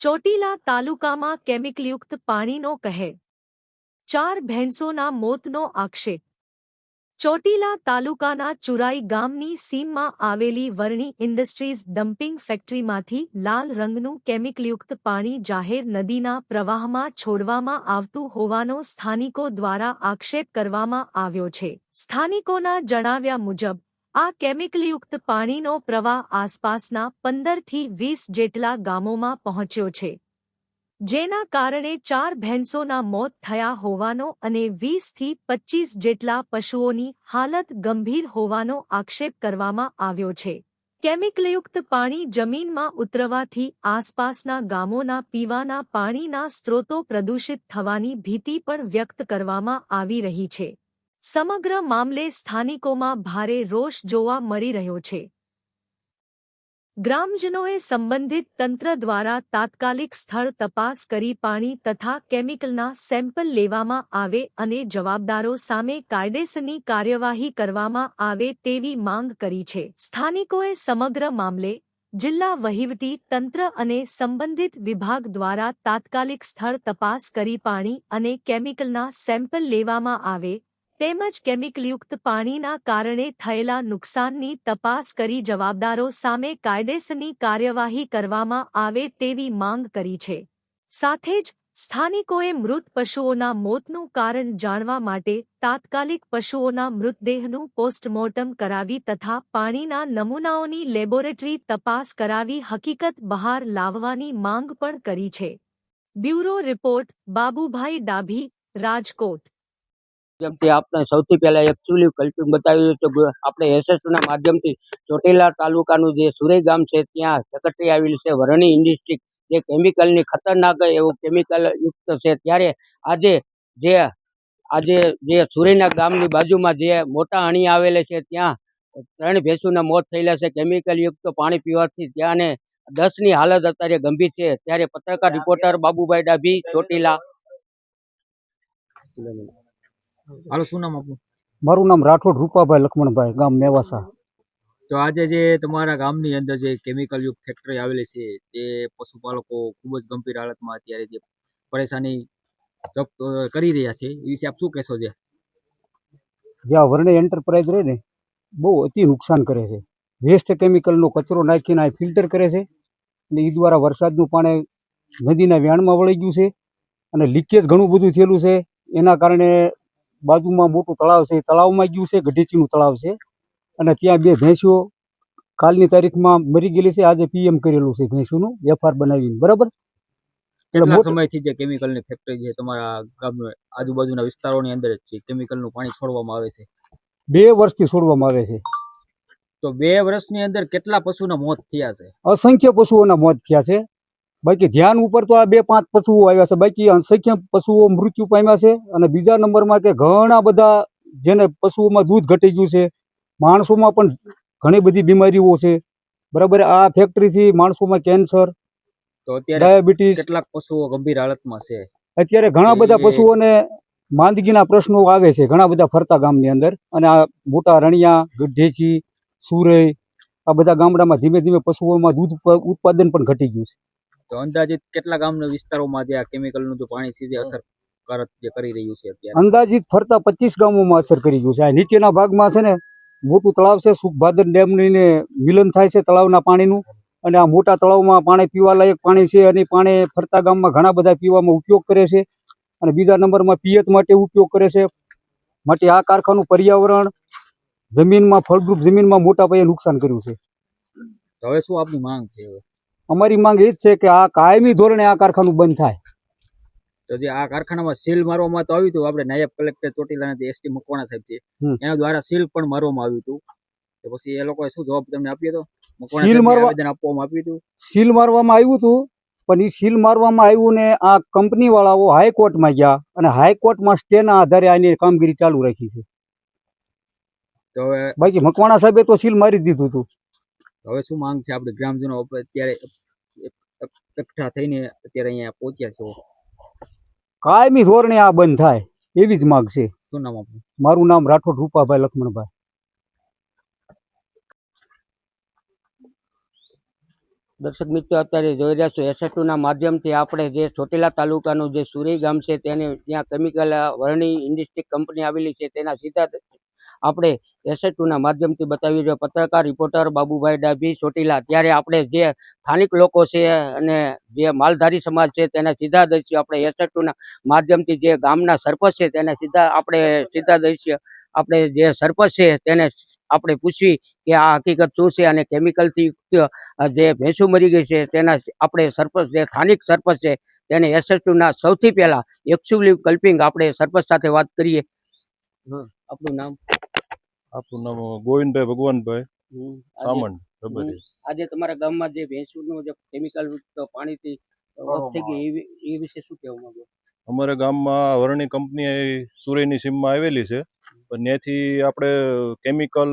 ચોટીલા તાલુકામાં કેમિકલયુક્ત પાણીનો કહેર, 4 ભેંસોના મોતનો આક્ષેપ। ચોટીલા તાલુકાના ચુરાઈ ગામની સીમમાં આવેલી વર્ણી ઇન્ડસ્ટ્રીઝ ડમ્પિંગ ફેક્ટરીમાંથી લાલ રંગનું કેમિકલયુક્ત પાણી જાહેર નદીના પ્રવાહમાં છોડવામાં આવતું હોવાનો સ્થાનિકો દ્વારા આક્ષેપ કરવામાં આવ્યો છે। સ્થાનિકોના જણાવ્યા મુજબ આ કેમિકલયુક્ત પાણીનો પ્રવાહ આસપાસના 15 થી 20 જેટલા ગામોમાં પહોંચ્યો છે, જેના કારણે 4 ભેંસોના મોત થયા હોવાનો અને 20 થી 25 જેટલા પશુઓની હાલત ગંભીર હોવાનો આક્ષેપ કરવામાં આવ્યો છે। કેમિકલયુક્ત પાણી જમીનમાં ઉતરવાથી આસપાસના ગામોના પીવાના પાણીના સ્ત્રોતો પ્રદૂષિત થવાની ભીતિ પણ વ્યક્ત કરવામાં આવી રહી છે। સમગ્ર મામલે સ્થાનિકોમાં ભારે રોષ જોવા મળી રહ્યો છે। ગ્રામજનોએ સંબંધિત તંત્ર દ્વારા તાત્કાલિક સ્થળ તપાસ કરી પાણી તથા કેમિકલના સેમ્પલ લેવામાં આવે અને જવાબદારો સામે કાયદેસરની કાર્યવાહી કરવામાં આવે તેવી માંગ કરી છે। સ્થાનિકોએ સમગ્ર મામલે જિલ્લા વહીવટી તંત્ર અને સંબંધિત વિભાગ દ્વારા તાત્કાલિક સ્થળ તપાસ કરી પાણી અને કેમિકલના સેમ્પલ લેવામાં આવે તેમજ કેમિકલયુક્ત પાણીના કારણે થયેલા નુકસાનની તપાસ કરી જવાબદારો સામે કાયદેસરની કાર્યવાહી કરવામાં આવે તેવી માંગ કરી છે। સાથે જ સ્થાનિકોએ મૃત પશુઓના મોતનું કારણ જાણવા માટે તાત્કાલિક પશુઓના મૃતદેહનું પોસ્ટમોર્ટમ કરાવી તથા પાણીના નમૂનાઓની લેબોરેટરી તપાસ કરાવી હકીકત બહાર લાવવાની માંગ પણ કરી છે। Bureau report Babubhai Dabhi, Rajkot. आपने સૌથી પહેલા एक्चुअली कल्पिंग बताव्યું તો આપણે એસએસના માધ્યમથી ચોટીલા તાલુકાનું જે સુરઈ ગામ છે ત્યાં ફેક્ટરી આવેલી છે વરણી ઇન્ડસ્ટ્રી, જે કેમિકલની ખતરનાક એવું કેમિકલ યુક્ત છે। ત્યારે આજે જે સુરઈના ગામની બાજુમાં જે મોટા અણી આવેલા છે ત્યાં 3 ભેંસોના મોત થયેલા છે કેમિકલ યુક્ત પાણી પીવાથી। ત્યાં 10ની હાલત અત્યારે ગંભીર છે। ત્યારે પત્રકાર રિપોર્ટર બાબુભાઈ ડાભી, ચોટીલા। હાલો, શું નામ આપનું? મારું નામ રાઠોડ રૂપાભાઈ લક્ષ્મણભાઈ, ગામ મેવાસા। તો આજે જે તમારા ગામની અંદર જે કેમિકલ યુક્ત ફેક્ટરી આવેલી છે તે પશુપાલકો ખૂબ જ ગંભીર હાલતમાં અત્યારે જે પરેશાની કરી રહ્યા છે એ વિશે આપ શું કહેશો? જે આ વર્ણી એન્ટરપ્રાઇઝ રહે ને બહુ અતિ નુકસાન કરે છે। વેસ્ટ કેમિકલનો કચરો નાખીને આ ફિલ્ટર કરે છે અને એ દ્વારા વરસાદનું પાણી નદીના વહેણમાં વળી ગયું છે અને લીકેજ ઘણું બધું થયેલું છે। એના કારણે બાજુમાં મોટું તળાવ છે, તળાવમાં ગયું છે, ગઢીચીનું તળાવ છે અને ત્યાં 2 ભેંસો કાલની તારીખમાં મરી ગયેલી છે। આજે પીએમ કરેલું છે ભેંસોનું એફઆર બનાવીને, બરાબર। કેટલા સમયથી જે કેમિકલની ફેક્ટરી છે તમારા ગામના આજુબાજુના વિસ્તારોની અંદર જે કેમિકલનું પાણી છોડવામાં આવે છે? 2 વર્ષથી છોડવામાં આવે છે। તો 2 વર્ષની અંદર કેટલા પશુના મોત થયા છે? અસંખ્ય પશુઓના મોત થયા છે। બાકી ધ્યાન ઉપર તો આ 2-5 પશુઓ આવ્યા છે, બાકી અસંખ્ય પશુઓ મૃત્યુ પામ્યા છે। અને બીજા નંબરમાં કે ઘણા બધા જેને પશુઓમાં દૂધ ઘટી ગયું છે, માણસોમાં પણ ઘણી બધી બીમારીઓ છે, બરાબર। આ ફેક્ટરીથી માણસોમાં કેન્સર, તો અત્યારે ડાયાબિટીસ, કેટલાક પશુઓ ગંભીર હાલતમાં છે। અત્યારે ઘણા બધા પશુઓને માંદગીના પ્રશ્નો આવે છે ઘણા બધા ફરતા ગામની અંદર। અને આ મોટા રણિયા, ગઢેચી, સુરઈ આ બધા ગામડામાં ધીમે ધીમે પશુઓમાં દૂધ ઉત્પાદન પણ ઘટી ગયું છે। તો અંદાજિત કેટલા ગામના વિસ્તારોમાં જે આ કેમિકલનું જે પાણી સીધે અસરકારક જે કરી રહ્યું છે અત્યારે? અંદાજિત ફરતા 25 ગામોમાં અસર કરી ગયું છે। આ નીચેના ભાગમાં છે ને મોટું તળાવ છે, સુખભાદર ડેમની મિલન થાય છે તળાવના પાણીનું, અને આ મોટા તળાવમાં પાણી પીવા લાયક પાણી છે અને પાણી ફરતા ગામમાં ઘણા બધા પીવામાં ઉપયોગ કરે છે અને બીજા નંબરમાં પિયત માટે ઉપયોગ કરે છે। માટે આ કારખાનું પર્યાવરણ, જમીનમાં, ફળદ્રુપ જમીનમાં મોટા પાયે નુકસાન કર્યું છે। હવે શું આપની માંગ છે? અમારી માંગ એ જ છે કે આ કાયમી ધોરણે આ કારખાનું બંધ થાય। તો જે આ કારખાનામાં સીલ મારવામાં તો આવ્યું હતું, આપણે નાયબ કલેક્ટર ચોટીલાના એસટી મકવાણા સાહેબ છે એના દ્વારા સીલ પણ મારવામાં આવ્યું હતું, તો પછી એ લોકોએ શું જવાબ તમને આપ્યો હતો? સીલ આવેદન આપવામાં આવ્યું હતું? સીલ મારવામાં આવ્યું હતું, પણ એ સીલ મારવામાં આવ્યું ને આ કંપની વાળાઓ હાઈકોર્ટમાં ગયા અને હાઈકોર્ટમાં સ્ટેના આધારે આની કામગીરી ચાલુ રાખી છે। તો હવે બાકી મકવાણા સાહેબે તો સીલ મારી દીધું હતું। હવે શું માંગ છે? આપણે ગ્રામજનો અત્યારે એકઠા થઈને અત્યારે અહીંયા પહોંચ્યા છો, કાયમી ધોરણે આ બંધ થાય એવી જ માંગ છે। શું નામ આપણું? મારું નામ રાઠોડ રૂપાભાઈ લક્ષ્મણભાઈ। દર્શક મિત્રો અત્યારે જોઈ રહ્યા છો એસએસ2ના માધ્યમથી આપણે જે ચોટીલા તાલુકાનું જે સુરઈ ગામ છે તેને ત્યાં કેમિકલ વર્ણી ઇન્ડસ્ટ્રી કંપની આવેલી છે તેના સીધા આપણે એસએસ2ના માધ્યમથી બતાવી રહ્યો પત્રકાર રિપોર્ટર બાબુભાઈ ડાભી ચોટીલા. ત્યારે આપણે જે સ્થાનિક લોકો છે અને જે માલધારી સમાજ છે તેના સીધા દર્શી આપણે એસએસ2ના માધ્યમથી જે ગામના સરપંચ છે તેને સીધા દર્શી આપણે જે સરપંચ છે તેને આપણે પૂછવી કે આ હકીકત શું છે અને કેમિકલથી યુક્ત જે ભેંસું મરી ગઈ છે તેના આપણે સરપંચ જે સ્થાનિક સરપંચ છે તેને એસએસ2ના સૌથી પહેલા એક્ચ્યુઅલી કલ્પિંગ આપણે સરપંચ સાથે વાત કરીએ. આપણું નામ? આપણું નામ ગોવિંદભાઈ ભગવાનભાઈ સામંત. આજે તમારા ગામમાં જે ભેંસુનું જે કેમિકલ પાણીથી ઓફ થઈ ગઈ એ વિશે શું કહેવા માંગો? અમારા ગામમાં વરણી કંપની સુરઈની સીમમાં આવેલી છે, પણ ત્યાંથી આપણે કેમિકલ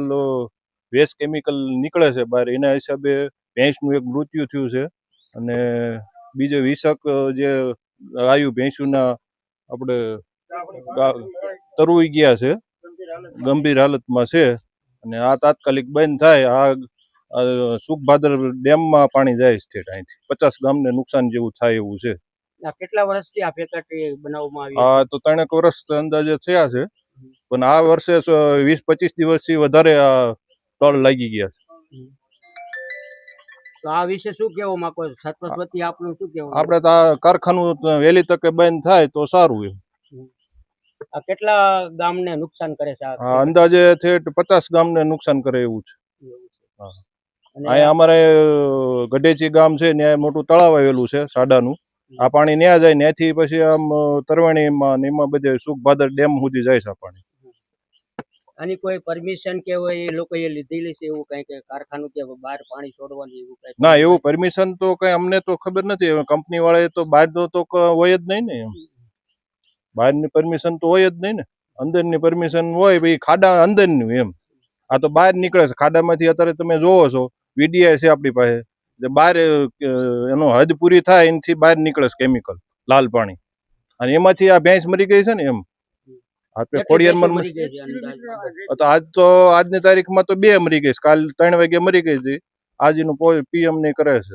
વેસ્ટ કેમિકલ નીકળે છે બહાર, એના હિસાબે ભેંસનું એક મૃત્યુ થયું છે અને બીજે વિષક જે આવ્યું ભેંસુના આપણે તરવાઈ ગયા છે, ગંભીર હાલતમાં છે અને આ તાત્કાલિક બંધ થાય. આ સુખભાદર ડેમમાં પાણી જાય છે અહીંથી 50 ગામને નુકસાન જેવું થાય એવું છે. કેટલા વર્ષથી આ ફેક્ટરી બનાવવામાં આવી? આ તો 3 વર્ષ અંદાજે થયા છે, પણ આ વર્ષે 20-25 દિવસથી વધારે આ તળ લાગી ગયા છે. તો આ વિશે શું કહેવા માંગો? સરપંચ વતી આપનું શું કહેવું? આપણે તો આ કારખાનું વહેલી તકે બંધ થાય તો સારું એમ. આ કેટલા ગામને નુકસાન કરે છે? અંદાજે 50 ગામને નુકસાન કરે એવું છે. અહીંયા અમારે ગઢેચી ગામ છે, ત્યાં મોટું તળાવ આવેલું છે સાડાનું. આ પાણી ન્યા જાય, ત્યાંથી પછી આમ તરવણીમાં ને એમાં બધે સુખભાદર ડેમ સુધી જાય છે પાણી. આની કોઈ પરમિશન કે હોય એ લોકોએ લીધેલી છે એવું કઈ કે કારખાનું કે બહાર પાણી છોડવાનું એવું કઈ? ના, એવું પરમિશન તો કઈ અમને તો ખબર નથી. કંપની વાળાએ તો બહાર તો હોય જ નહીં ને એમ. બહારની પરમિશન તો હોય જ નહીં ને. અંદરની પરમિશન હોય ભાઈ, ખાડા અંદરનું એમ. આ તો બહાર નીકળે છે ખાડામાંથી. અત્યારે તમે જોવો છો વીડિયા છે આપણી પાસે, જે બહાર એનો હદ પૂરી થાય એનાથી બહાર નીકળે છે કેમિકલ, લાલ પાણી, અને એમાંથી આ ભેંસ મરી ગઈ છે ને એમ. આપણે ખોડિયારમાં આજની તારીખમાં તો 2 મરી ગઈ છે. કાલ 3 વાગે મરી ગઈ હતી. આજનું પીએમ ને કરે છે.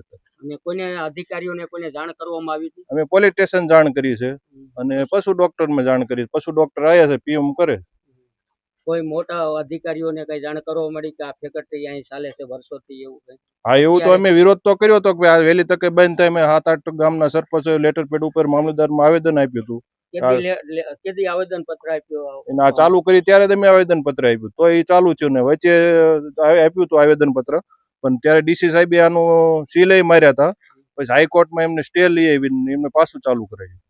કોઈને અધિકારીઓને કોઈને જાણ કરવામાં આવી હતી? અમે પોલીસ સ્ટેશન જાણ કરી છે અને પશુ ડોક્ટરમાં જાણ કરી. પશુ ડોક્ટર આવ્યા છે, પીએમ કરે. કોઈ મોટા અધિકારીઓને કઈ જાણ કરવા મળી કે આ ફેક્ટરી અહીં ચાલે છે વર્ષોથી એવું કઈ? હા, એવું તો અમે વિરોધ તો કર્યો હતો કે આ વહેલી તકે બંધ થાય. મેં 7-8 ગામના સરપંચ લેટર પેડ ઉપર મામલતદારમાં આવેદન આપ્યું હતું. કેદી આવેદન પત્ર આપ્યું? આ ચાલુ કરી ત્યારે તમે આવેદન પત્ર આપ્યું તો એ ચાલુ થયું ને વચ્ચે આપ્યું હતું આવેદન પત્ર, પણ ત્યારે ડીસી સાહેબે આનું સીલ માર્યા હતા. પછી હાઈકોર્ટમાં એમને સ્ટે લઈ આવીને એમને પાછું ચાલુ કરાવ્યું.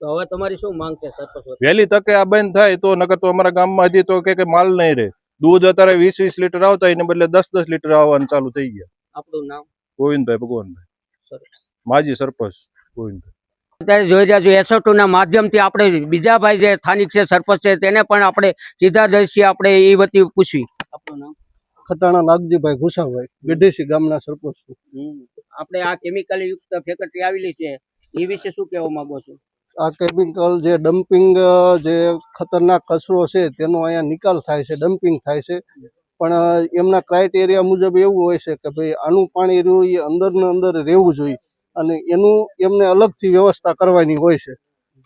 તો હવે તમારી શું માંગ છે સરપંચ? વહેલી તકે આ બંધ થાય તો, નકર તો અમારા ગામમાં હજી તો કે માલ નહીં રહે. દૂધ અત્યારે 20-20 લીટર આવતા એને બદલે 10-10 લીટર આવવાનું ચાલુ થઈ ગયા. આપણું નામ? ગોવિંદભાઈ ભગવાનભાઈ, માજી સરપંચ ગોવિંદભાઈ. અત્યારે જોઈ રહ્યા છો એસએસ2ના માધ્યમથી આપણે બીજા ભાઈ જે સ્થાનિક છે સરપંચ છે તેને પણ આપણે સીધા દર્શી આપણે એ વતી પૂછવી. આપણું નામ? ખટાણા નાગજીભાઈ ઘુસાભાઈ, ગઢેસી ગામના સરપંચ છું. આપણે આ કેમિકલ યુક્ત ફેક્ટરી આવેલી છે એ વિશે શું કહેવા માંગો છો? આ કેમિકલ જે ડમ્પિંગ જે ખતરનાક કચરો છે તેનો અહીંયા નિકાલ થાય છે, ડમ્પિંગ થાય છે, પણ એમના ક્રાઇટેરિયા મુજબ એવું હોય છે કે ભાઈ આનું પાણી રહ્યું એ અંદરને અંદર રહેવું જોઈએ અને એમને અલગથી વ્યવસ્થા કરવાની હોય છે.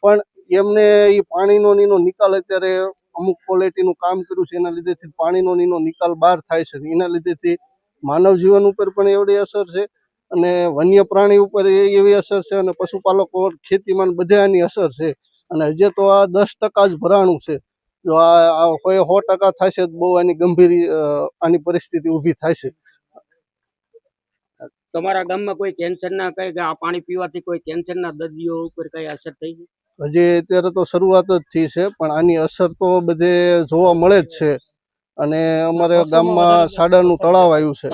પણ એમને એ પાણીનો નિકાલ અત્યારે અમુક ક્વોલિટીનું કામ કર્યું છે, એના લીધેથી પાણીનો નિકાલ બહાર થાય છે. એના લીધેથી માનવ જીવન ઉપર પણ એવડી અસર છે અને વન્ય પ્રાણી ઉપર એવી અસર છે અને પશુપાલકો ખેતીમાં બધાની અસર છે. અને હજી તો આ 10% જ ભરાણું છે. જો આ 100% થાય છે બહુ આની ગંભીર આની પરિસ્થિતિ ઊભી થાય છે. તમારા ગામમાં કોઈ કેન્સરના કઈ આ પાણી પીવાથી કોઈ કેન્સરના દર્દીઓ ઉપર કઈ અસર થઈ ગઈ? હજી અત્યારે તો શરૂઆત જ થઈ છે, પણ આની અસર તો બધે જોવા મળે જ છે. અને અમારે ગામમાં સાડાનું તળાવ આવ્યું છે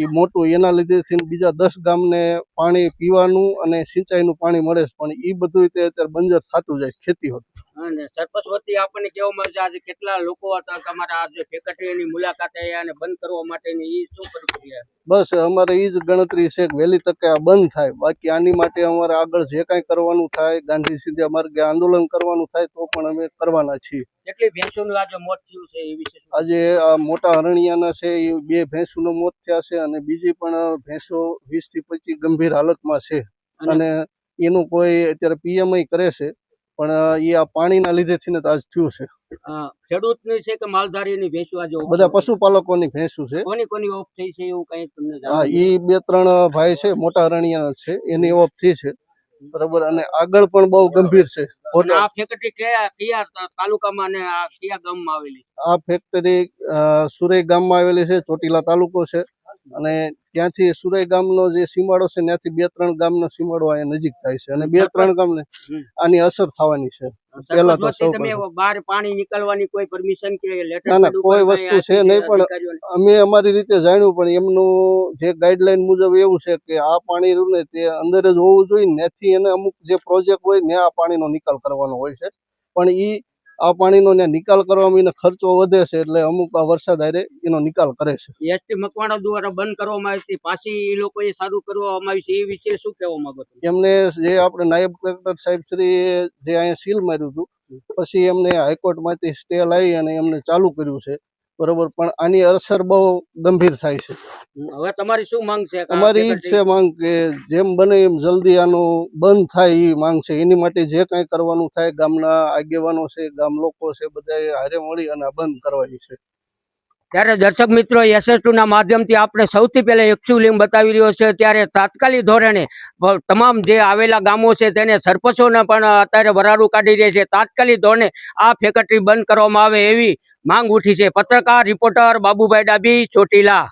એ મોટું, એના લીધેથી બીજા 10 ગામને પાણી પીવાનું અને સિંચાઈનું પાણી મળે છે, પણ એ બધું અત્યારે બંજર થતું જાય ખેતી હોતું. અને સરપંચ વતી આપણને કહેવામાં આવે છે આજે કેટલા લોકો હતા તમારા આ જે ફેક્ટરીની મુલાકાતે આવ્યા અને બંધ કરવા માટેની ઈ શું પ્રક્રિયા? બસ અમારે એ જ ગણતરી છે કે વહેલી તકે આ બંધ થાય. બાકી આની માટે અમારે આગળ જે કાંઈ કરવાનું થાય, ગાંધી સીધા માર્ગે આંદોલન કરવાનું થાય તો પણ અમે કરવાના છીએ. કેટલી ભેંસોનું આજે મોત થયું છે એ વિશે શું? આજે આ મોટા હરણિયાના છે એ 2 ભેંસોના મોત થયા છે અને બીજી પણ ભેંસો 20 થી 25 ગંભીર હાલતમાં છે. અને એનું કોઈ અત્યારે પીએમઆઈ કરે છે પણ એ આ પાણીના લીધેથી ને આજ થયું છે. ખેડૂતની છે કે માલધારીની ભેંસો આજે off બધા છે? પશુપાલકોની ભેંસો છે. કોની ઓફ થઈ છે એવું કઈ તમને હા, જાણ? એ 2-3 ભાઈ છે મોટા હરણિયાના છે એની ઓફ થઈ છે. બરાબર. અને આગળ પણ બહુ ગંભીર છે. અને આ ફેક્ટરી કયા તાલુકામાં અને આ કયા ગામમાં આવેલી? આ ફેક્ટરી સુરઈ ગામમાં આવેલી છે. ચોટીલા તાલુકો છે અને ત્યાંથી સુરઈ ગામનો જે સીમાડો છે ત્યાંથી 2-3 ગામનો સીમાડો અહીંયા નજીક થાય છે અને 2-3 ગામને આની અસર થવાની છે. પહેલા તો સૌ તમે બહાર પાણી નીકળવાની કોઈ પરમિશન કે લેટર? ના કોઈ વસ્તુ છે નહીં, પણ અમે અમારી રીતે જાણ્યું પણ એમનું જે ગાઈડલાઈન મુજબ એવું છે કે આ પાણી રહ્યું ને તે અંદર જ હોવું જોઈએ. ત્યાંથી એને અમુક જે પ્રોજેક્ટ હોય ને આ પાણીનો નિકાલ કરવાનો હોય છે પણ આ પાણીનો નિકાલ કરવામાં એને ખર્ચો વધે છે એટલે અમુક આ વરસાદ હારે એનો નિકાલ કરે છે. એસટી મકવાણા દ્વારા બંધ કરવામાં આવી હતી, પાછી એ લોકોએ સારું કરવામાં આવી છે, એ વિશે શું કહેવા માંગો છો? એમને જે આપણે નાયબ કલેક્ટર સાહેબ શ્રી જે અહીંયા સીલ માર્યું હતું પછી એમને હાઈકોર્ટમાંથી સ્ટે લાવી અને એમને ચાલુ કર્યું છે. બરોબર. પણ આની અસર બહુ ગંભીર થાય છે. હવે તમારી શું માંગ છે? અમારી ઈ જ છે માંગ કે જેમ બને એમ જલ્દી આનું બંધ થાય એ માંગ છે. એની માટે જે કાંઈ કરવાનું થાય ગામના આગેવાનો છે, ગામ લોકો છે, બધાએ હારે મળી અને આ બંધ કરવાની છે. ત્યારે દર્શક મિત્રો SS2 ના માધ્યમથી આપણે સૌથી પહેલા એક્ચ્યુઅલી બતાવી રહ્યો છે. ત્યારે તાત્કાલિક ધોરણે તમામ જે આવેલા ગામો છે તેને સરપંચોને પણ અત્યારે વરાળું કાઢી રહ્યા છે. તાત્કાલિક ધોરણે આ ફેક્ટરી બંધ કરવામાં આવે એવી માંગ ઉઠી છે. પત્રકાર રિપોર્ટર બાબુભાઈ ડાભી, ચોટીલા.